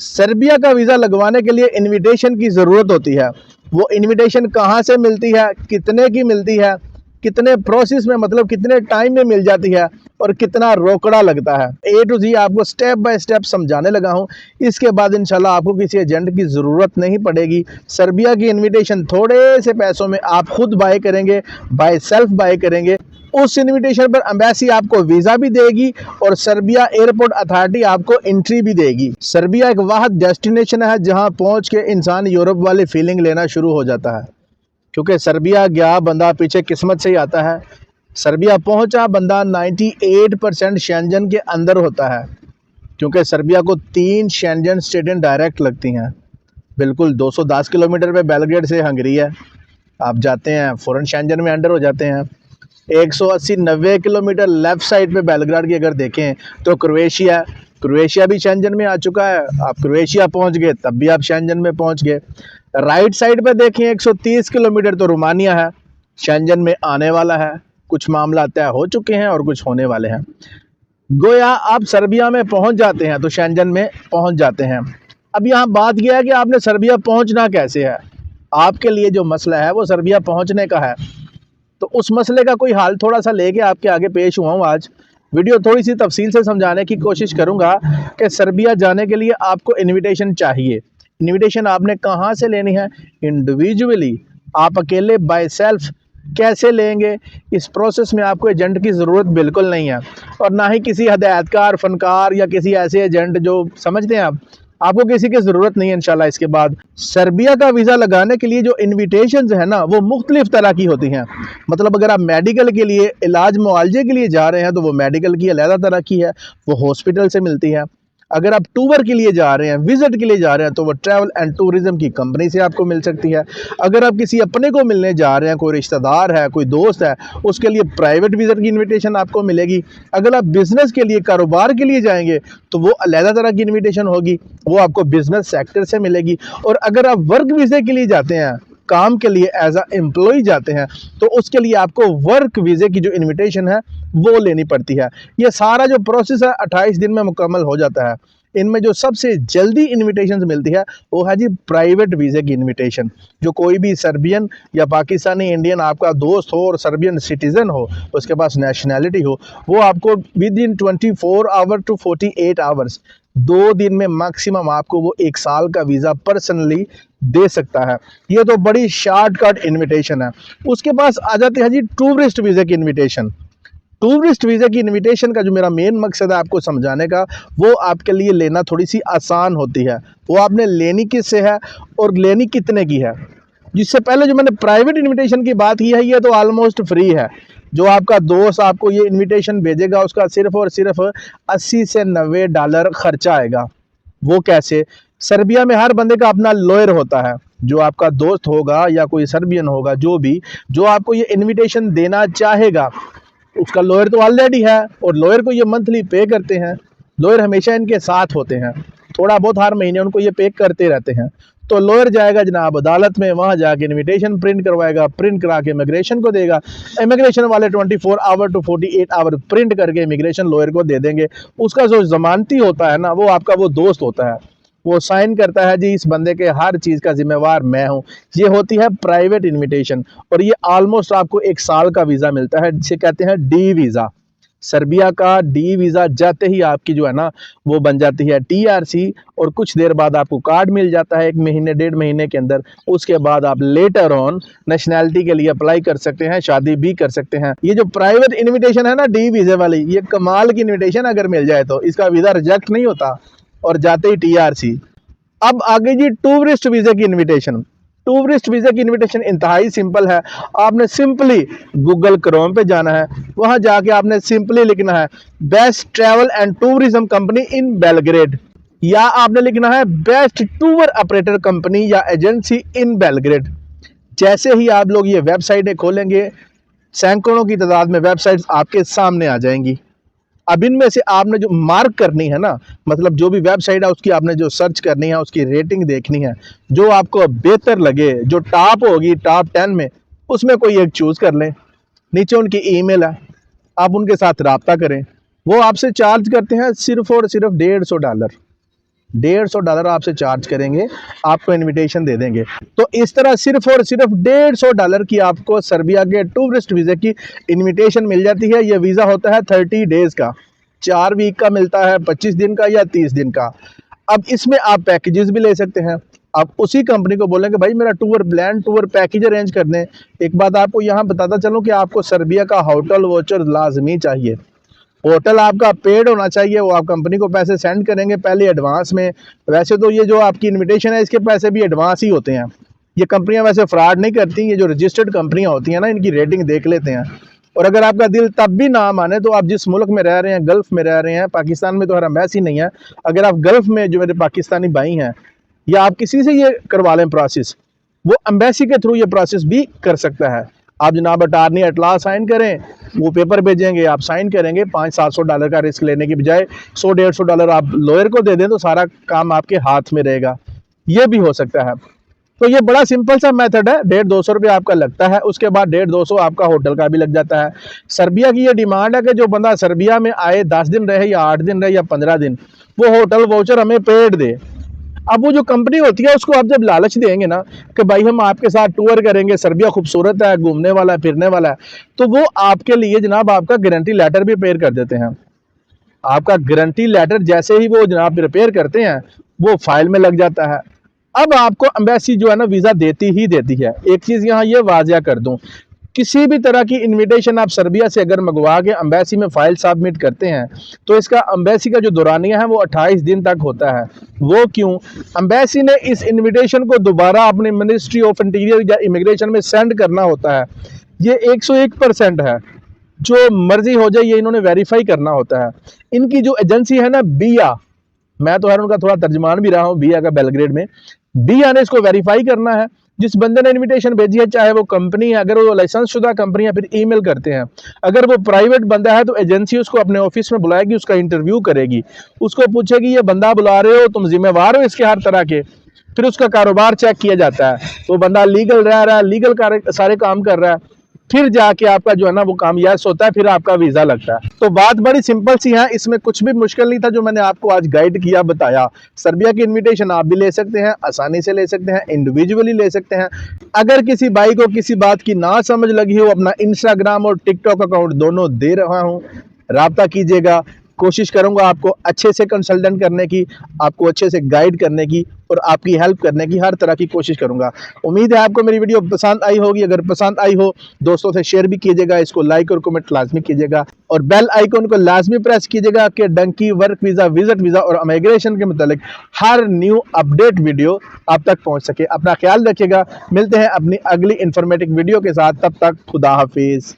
Serbia का visa लगवाने के लिए इनविटेशन की ज़रूरत होती है। वो इनविटेशन कहाँ से मिलती है, कितने की मिलती है, कितने प्रोसेस में मतलब कितने टाइम में मिल जाती है और कितना रोकड़ा लगता है, A to Z आपको स्टेप बाय स्टेप समझाने लगा हूँ। इसके बाद इंशाल्लाह आपको किसी एजेंट की ज़रूरत नहीं पड़ेगी। सर्बिया की इनविटेशन थोड़े से पैसों में आप खुद बाय करेंगे, बाय सेल्फ बाय करेंगे। उस इनविटेशन पर एम्बेसी आपको वीज़ा भी देगी और सर्बिया एयरपोर्ट अथॉरिटी आपको एंट्री भी देगी। सर्बिया एक वाहिद डेस्टिनेशन है जहां पहुंच के इंसान यूरोप वाली फीलिंग लेना शुरू हो जाता है, क्योंकि सर्बिया गया बंदा पीछे किस्मत से ही आता है। सर्बिया पहुंचा बंदा 98% शेंजन के अंदर होता है, क्योंकि सर्बिया को 3 शेंजन स्टेटें डायरेक्ट लगती हैं। बिल्कुल 210 किलोमीटर पे बेलग्रेड से हंगरी है, आप जाते हैं फ़ौरन शेंजन में अंडर हो जाते हैं। 180-90 किलोमीटर लेफ़्ट साइड पे बेलग्राड की अगर देखें तो क्रोएशिया भी शेंजन में आ चुका है। आप क्रोएशिया पहुंच गए तब भी आप शेंजन में पहुंच गए। राइट साइड पे देखें 130 किलोमीटर तो रोमानिया है, शेंजन में आने वाला है। कुछ मामला तय हो चुके हैं और कुछ होने वाले हैं। गोया आप सर्बिया में पहुंच जाते हैं तो शेंजन में पहुंच जाते हैं। अब यहाँ बात यह है कि आपने सर्बिया पहुंचना कैसे है। आपके लिए जो मसला है वो सर्बिया पहुंचने का है, तो उस मसले का कोई हाल थोड़ा सा लेके आपके आगे पेश हुआ हूँ। आज वीडियो थोड़ी सी तफसील से समझाने की कोशिश करूँगा कि सर्बिया जाने के लिए आपको इनविटेशन चाहिए। इनविटेशन आपने कहाँ से लेनी है, इंडिविजुअली आप अकेले बाय सेल्फ कैसे लेंगे। इस प्रोसेस में आपको एजेंट की ज़रूरत बिल्कुल नहीं है, और ना ही किसी हदायतकार फनकार या किसी ऐसे एजेंट जो समझते हैं आपको किसी की ज़रूरत नहीं है इंशाल्लाह। इसके बाद सर्बिया का वीज़ा लगाने के लिए जो इनविटेशंस है ना, वो मुख्तलिफ़ तरह की होती हैं। मतलब अगर आप मेडिकल के लिए, इलाज मुआवजे के लिए जा रहे हैं तो वो मेडिकल की अलहदा तरह की है, वो हॉस्पिटल से मिलती है। अगर आप टूर के लिए जा रहे हैं, विजिट के लिए जा रहे हैं, तो वो ट्रैवल एंड टूरिज्म की कंपनी से आपको मिल सकती है। अगर आप किसी अपने को मिलने जा रहे हैं, कोई रिश्तेदार है, कोई दोस्त है, उसके लिए प्राइवेट विजिट की इनविटेशन आपको मिलेगी। अगर आप बिजनेस के लिए, कारोबार के लिए जाएंगे तो वो अलग तरह की इनविटेशन होगी, वो आपको बिजनेस सेक्टर से मिलेगी। और अगर आप वर्क वीज़े के लिए जाते हैं, काम के लिए एज अ एम्प्लॉय जाते हैं, तो उसके लिए आपको वर्क वीज़े की जो इनविटेशन है वो लेनी पड़ती है। ये सारा जो प्रोसेस है 28 दिन में मुकम्मल हो जाता है। इनमें जो सबसे जल्दी इनविटेशन मिलती है वो है जी प्राइवेट वीज़े की इनविटेशन। जो कोई भी सर्बियन या पाकिस्तानी इंडियन आपका दोस्त हो और सर्बियन सिटीज़न हो, उसके पास नेशनैलिटी हो, वो आपको within 24 hour to 48 hours, 2 दिन में मैक्सिमम आपको वो 1 साल का वीज़ा पर्सनली दे सकता है। ये तो बड़ी शॉर्टकट इनविटेशन है। उसके पास आ जाते हैं जी टूरिस्ट वीज़े की इनविटेशन। टूरिस्ट वीज़ा की इनविटेशन का जो मेरा मेन मकसद है आपको समझाने का, वो आपके लिए लेना थोड़ी सी आसान होती है। वो आपने लेनी किससे है और लेनी कितने की है। जिससे पहले जो मैंने प्राइवेट इनविटेशन की बात की है, ये तो ऑलमोस्ट फ्री है। जो आपका दोस्त आपको ये इनविटेशन भेजेगा उसका सिर्फ और सिर्फ 80 से 90 डॉलर खर्चा आएगा। वो कैसे? सर्बिया में हर बंदे का अपना लॉयर होता है। जो आपका दोस्त होगा या कोई सर्बियन होगा, जो भी जो आपको ये इनविटेशन देना चाहेगा, उसका लॉयर तो ऑलरेडी है और लॉयर को ये मंथली पे करते हैं। लॉयर हमेशा इनके साथ होते हैं, थोड़ा बहुत हर महीने उनको ये पे करते रहते हैं। तो लॉयर जाएगा जनाब अदालत में, वहाँ जाके इनविटेशन प्रिंट करवाएगा, प्रिंट करा के इमिग्रेशन को देगा। इमिग्रेशन वाले 24 आवर टू 48 आवर प्रिंट करके इमिग्रेशन लॉयर को दे देंगे। उसका जो जमानती होता है ना, वो आपका वो दोस्त होता है, वो साइन करता है जी इस बंदे के हर चीज़ का जिम्मेवार मैं हूँ। ये होती है प्राइवेट इनविटेशन, और ये ऑलमोस्ट आपको 1 साल का वीज़ा मिलता है, जिसे कहते हैं डी वीज़ा। सर्बिया का डी वीज़ा जाते ही आपकी जो है ना वो बन जाती है TRC, और कुछ देर बाद आपको कार्ड मिल जाता है 1 महीने 1.5 महीने के अंदर। उसके बाद आप लेटर ऑन नेशनैलिटी के लिए अप्लाई कर सकते हैं, शादी भी कर सकते हैं। ये जो प्राइवेट इन्विटेशन है ना डी वीज़े वाली, ये कमाल की इन्विटेशन अगर मिल जाए तो इसका वीज़ा रिजेक्ट नहीं होता, और जाते ही TRC। अब आगे जी टूरिस्ट वीज़े की इनविटेशन। टूरिस्ट वीज़े की इनविटेशन इंतहाई सिंपल है। आपने सिंपली गूगल क्रोम पे जाना है, वहां जाके आपने सिंपली लिखना है best travel and tourism company in Belgrade, या आपने लिखना है बेस्ट टूर ऑपरेटर कंपनी या एजेंसी इन बेलग्रेड। जैसे ही आप लोग ये वेबसाइटें खोलेंगे, सैकड़ों की तादाद में वेबसाइट्स आपके सामने आ जाएंगी। अब इनमें से आपने जो मार्क करनी है ना, मतलब जो भी वेबसाइट है उसकी आपने जो सर्च करनी है, उसकी रेटिंग देखनी है, जो आपको बेहतर लगे, जो टॉप होगी टॉप 10 में, उसमें कोई एक चूज़ कर लें। नीचे उनकी ईमेल है, आप उनके साथ रब्ता करें। वो आपसे चार्ज करते हैं सिर्फ और सिर्फ $150। $150 आपसे चार्ज करेंगे, आपको इनविटेशन दे देंगे। तो इस तरह सिर्फ और सिर्फ $150 की आपको सर्बिया के टूरिस्ट वीज़े की इनविटेशन मिल जाती है। ये वीज़ा होता है 30 डेज़ का, 4 वीक का मिलता है, 25 दिन का या 30 दिन का। अब इसमें आप पैकेजेस भी ले सकते हैं। आप उसी कंपनी को बोलेंगे भाई मेरा tour plan, tour package arrange कर दें। एक बात आपको यहाँ बताता चलूँ कि आपको सर्बिया का होटल वाउचर लाजमी चाहिए। होटल आपका पेड होना चाहिए, वो आप कंपनी को पैसे सेंड करेंगे पहले एडवांस में। वैसे तो ये जो आपकी इनविटेशन है इसके पैसे भी एडवांस ही होते हैं। ये कंपनियां वैसे फ्रॉड नहीं करती, ये जो रजिस्टर्ड कंपनियां होती हैं ना, इनकी रेटिंग देख लेते हैं। और अगर आपका दिल तब भी ना माने तो आप जिस मुल्क में रह रहे हैं, गल्फ़ में रह रहे हैं, पाकिस्तान में तो हर एम्बेसी नहीं है, अगर आप गल्फ़ में जो मेरे पाकिस्तानी भाई हैं, या आप किसी से ये करवा लें प्रोसेस, वो एम्बेसी के थ्रू ये प्रोसेस भी कर सकता है। आप जनाब अटारनी अटला साइन करें, वो पेपर भेजेंगे, आप साइन करेंगे, $500-700 का रिस्क लेने की बजाय $100-150 आप लॉयर को दे दें तो सारा काम आपके हाथ में रहेगा। ये भी हो सकता है। तो ये बड़ा सिंपल सा मेथड है। 150-200 रुपये आपका लगता है, उसके बाद 150-200 आपका होटल का भी लग जाता है। सर्बिया की ये डिमांड है कि जो बंदा सर्बिया में आए 10 दिन रहे या 8 दिन रहे या 15 दिन, वो होटल वाउचर हमें पेड दे। अब वो जो कंपनी होती है उसको आप जब लालच देंगे ना कि भाई हम आपके साथ टूर करेंगे, सर्बिया खूबसूरत है, घूमने वाला है, फिरने वाला है, तो वो आपके लिए जनाब आपका गारंटी लेटर भी प्रिपेयर कर देते हैं। आपका गारंटी लेटर जैसे ही वो जनाब प्रिपेयर करते हैं, वो फाइल में लग जाता है। अब आपको एम्बेसी जो है ना वीज़ा देती ही देती है। एक चीज़ यहाँ ये वाजिया कर दूँ, किसी भी तरह की इनविटेशन आप सर्बिया से अगर मंगवा के एम्बेसी में फ़ाइल सबमिट करते हैं तो इसका एम्बेसी का जो दौरानिया है वो 28 दिन तक होता है। वो क्यों? एम्बेसी ने इस इनविटेशन को दोबारा अपनी मिनिस्ट्री ऑफ इंटीरियर या इमिग्रेशन में सेंड करना होता है। ये 101% है, जो मर्जी हो जाए ये इन्होंने वेरीफाई करना होता है। इनकी जो एजेंसी है ना बिया, मैं तो हर उनका थोड़ा तर्जमान भी रहा हूँ बिया का बेलग्रेड में, बिया ने इसको वेरीफाई करना है। जिस बंदे ने इनविटेशन भेजी है, चाहे वो कंपनी है, अगर वो लाइसेंस शुदा कंपनी है फिर ईमेल करते हैं, अगर वो प्राइवेट बंदा है तो एजेंसी उसको अपने ऑफिस में बुलाएगी, उसका इंटरव्यू करेगी, उसको पूछेगी ये बंदा बुला रहे हो, तुम जिम्मेवार हो इसके हर तरह के, फिर उसका कारोबार चेक किया जाता है, तो बंदा लीगल रह रहा है, लीगल सारे काम कर रहा है, फिर जाके आपका जो है ना वो काम यस होता है, फिर आपका वीज़ा लगता है। तो बात बड़ी सिंपल सी है, इसमें कुछ भी मुश्किल नहीं था जो मैंने आपको आज गाइड किया, बताया। सर्बिया की इनविटेशन आप भी ले सकते हैं, आसानी से ले सकते हैं, इंडिविजुअली ले सकते हैं। अगर किसी भाई को किसी बात की ना समझ लगी हो, अपना इंस्टाग्राम और टिकटॉक अकाउंट दोनों दे रहा हूँ, राब्ता कीजिएगा। कोशिश करूंगा आपको अच्छे से कंसल्टेंट करने की, आपको अच्छे से गाइड करने की और आपकी हेल्प करने की हर तरह की कोशिश करूंगा। उम्मीद है आपको मेरी वीडियो पसंद आई होगी। अगर पसंद आई हो दोस्तों से शेयर भी कीजिएगा, इसको लाइक और कमेंट लाजमी कीजिएगा और बेल आइकन को लाजमी प्रेस कीजिएगा कि डंकी, वर्क वीज़ा, विजिट वीज़ा और इमिग्रेशन के मुतालिक हर न्यू अपडेट वीडियो आप तक पहुँच सके। अपना ख्याल रखिएगा, मिलते हैं अपनी अगली इंफॉर्मेटिव वीडियो के साथ, तब तक खुदा हाफिज़।